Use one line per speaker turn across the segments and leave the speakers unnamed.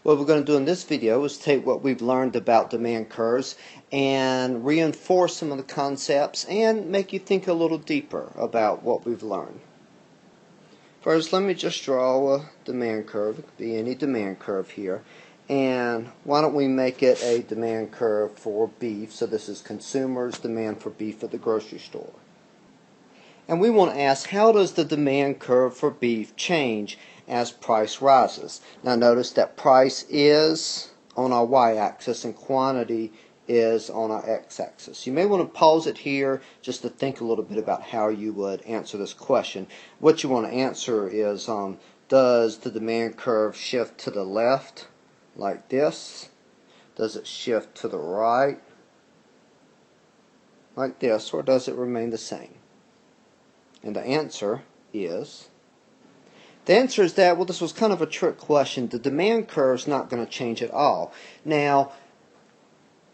What we're going to do in this video is take what we've learned about demand curves and reinforce some of the concepts and make you think a little deeper about what we've learned. First, let me just draw a demand curve. It could be any demand curve here. And why don't we make it a demand curve for beef? So this is consumers' demand for beef at the grocery store. And we want to ask, how does the demand curve for beef change as price rises? Now notice that price is on our y-axis and quantity is on our x-axis. You may want to pause it here just to think a little bit about how you would answer this question. What you want to answer is, does the demand curve shift to the left like this? Does it shift to the right like this, or does it remain the same? And the answer is that, well, this was kind of a trick question. The demand curve is not going to change at all. Now,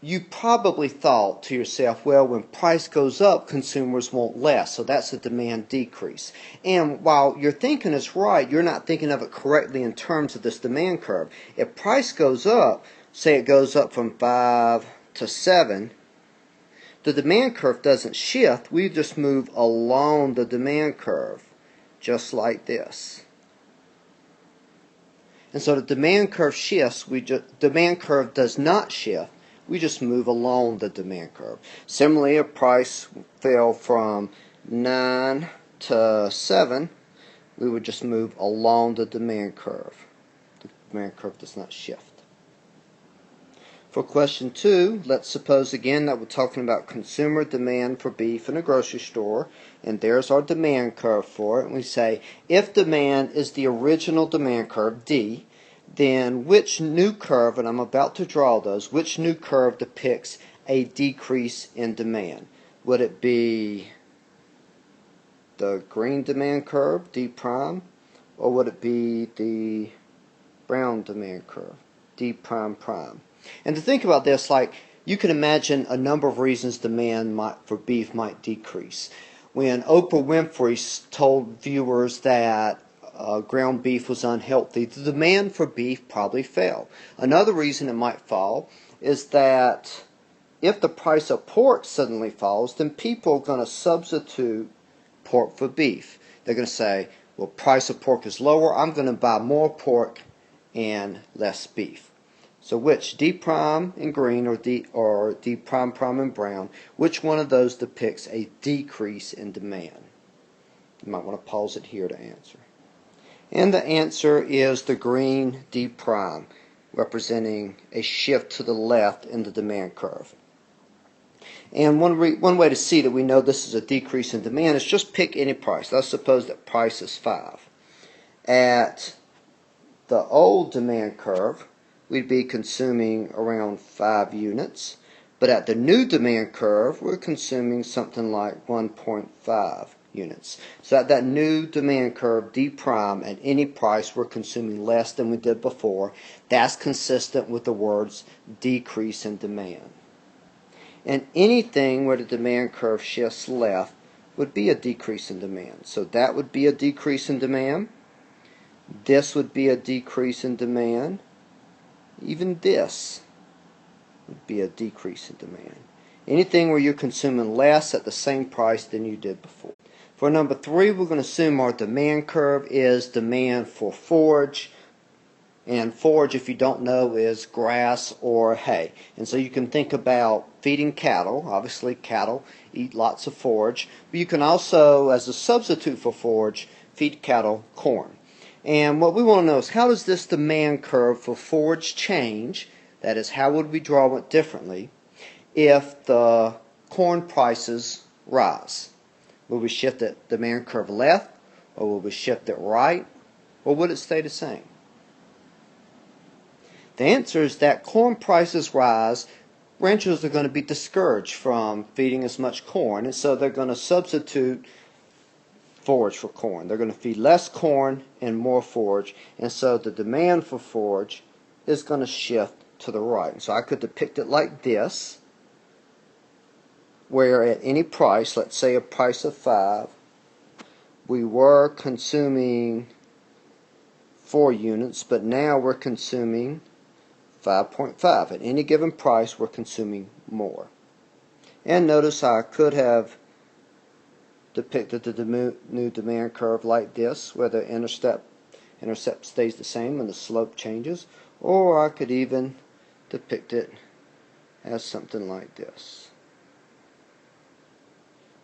you probably thought to yourself, well, when price goes up, consumers want less, so that's a demand decrease. And while your thinking is right, you're not thinking of it correctly in terms of this demand curve. If price goes up, say it goes up from 5 to 7, the demand curve doesn't shift. We just move along the demand curve, just like this. And so the demand curve shifts. Demand curve does not shift. We just move along the demand curve. Similarly, if price fell from 9 to 7, we would just move along the demand curve. The demand curve does not shift. For question 2, let's suppose again that we're talking about consumer demand for beef in a grocery store, and there's our demand curve for it. And we say, if demand is the original demand curve, D, then which new curve, and I'm about to draw those, which new curve depicts a decrease in demand? Would it be the green demand curve, D prime, or would it be the brown demand curve, D prime prime? And to think about this, like, you can imagine a number of reasons demand for beef might decrease. When Oprah Winfrey told viewers that ground beef was unhealthy, the demand for beef probably fell. Another reason it might fall is that if the price of pork suddenly falls, then people are going to substitute pork for beef. They're going to say, well, price of pork is lower, I'm going to buy more pork and less beef. So which, D prime in green or D prime prime in brown, which one of those depicts a decrease in demand? You might want to pause it here to answer. And the answer is the green D prime, representing a shift to the left in the demand curve. And one way to see that we know this is a decrease in demand is just pick any price. Let's suppose that price is 5. At the old demand curve, we'd be consuming around 5 units. But at the new demand curve, we're consuming something like 1.5 units. So at that new demand curve, D prime, at any price, we're consuming less than we did before. That's consistent with the words decrease in demand. And anything where the demand curve shifts left would be a decrease in demand. So that would be a decrease in demand. This would be a decrease in demand. Even this would be a decrease in demand. Anything where you're consuming less at the same price than you did before. For number 3, we're going to assume our demand curve is demand for forage. And forage, if you don't know, is grass or hay. And so you can think about feeding cattle. Obviously, cattle eat lots of forage. But you can also, as a substitute for forage, feed cattle corn. And what we want to know is, how does this demand curve for forage change? That is, how would we draw it differently if the corn prices rise? Will we shift the demand curve left, or will we shift it right, or would it stay the same? The answer is that corn prices rise, ranchers are going to be discouraged from feeding as much corn, and so they're going to substitute forage for corn. They're going to feed less corn and more forage, and so the demand for forage is going to shift to the right. So I could depict it like this, where at any price, let's say a price of 5, we were consuming 4 units, but now we're consuming 5.5. At any given price, we're consuming more. And notice how I could have depicted the new demand curve like this, where the intercept stays the same and the slope changes, or I could even depict it as something like this.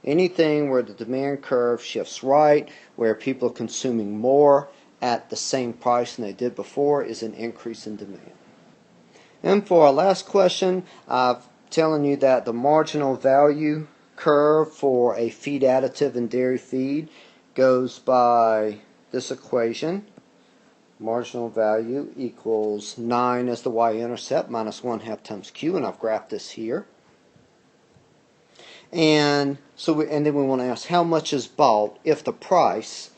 Anything where the demand curve shifts right, where people are consuming more at the same price than they did before, is an increase in demand. And for our last question, I've telling you that the marginal value curve for a feed additive in dairy feed goes by this equation. Marginal value equals 9 as the y-intercept minus 1/2 times q, and I've graphed this here. And then we want to ask how much is bought if the price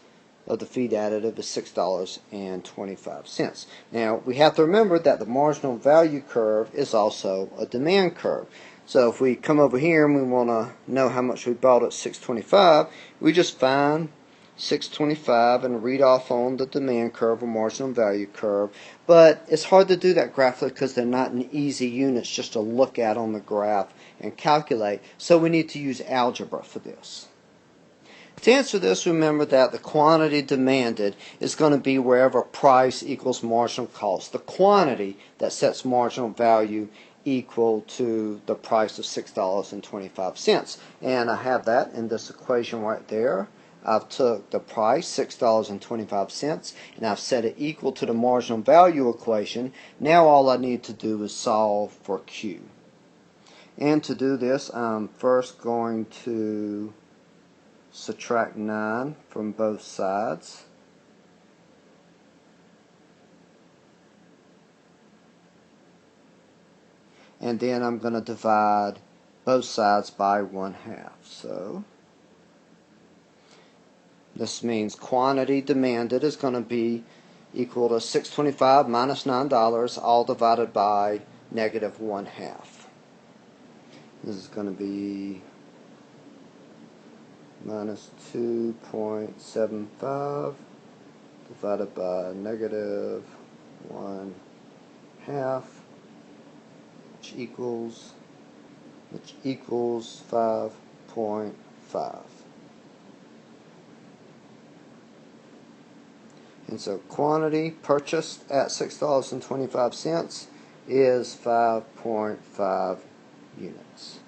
of the feed additive is $6.25. Now we have to remember that the marginal value curve is also a demand curve. So if we come over here and we want to know how much we bought at $6.25, we just find $6.25 and read off on the demand curve or marginal value curve. But it's hard to do that graphically because they're not in easy units just to look at on the graph and calculate. So we need to use algebra for this. To answer this, remember that the quantity demanded is going to be wherever price equals marginal cost. The quantity that sets marginal value equal to the price of $6.25. And I have that in this equation right there. I've took the price, $6.25, and I've set it equal to the marginal value equation. Now all I need to do is solve for Q. And to do this, I'm first going to subtract 9 from both sides. And then I'm going to divide both sides by 1/2. So this means quantity demanded is going to be equal to $6.25 minus $9, all divided by negative 1/2. This is going to be minus 2.75 divided by negative 1/2, which equals 5.5. And so quantity purchased at $6.25 is 5.5 units.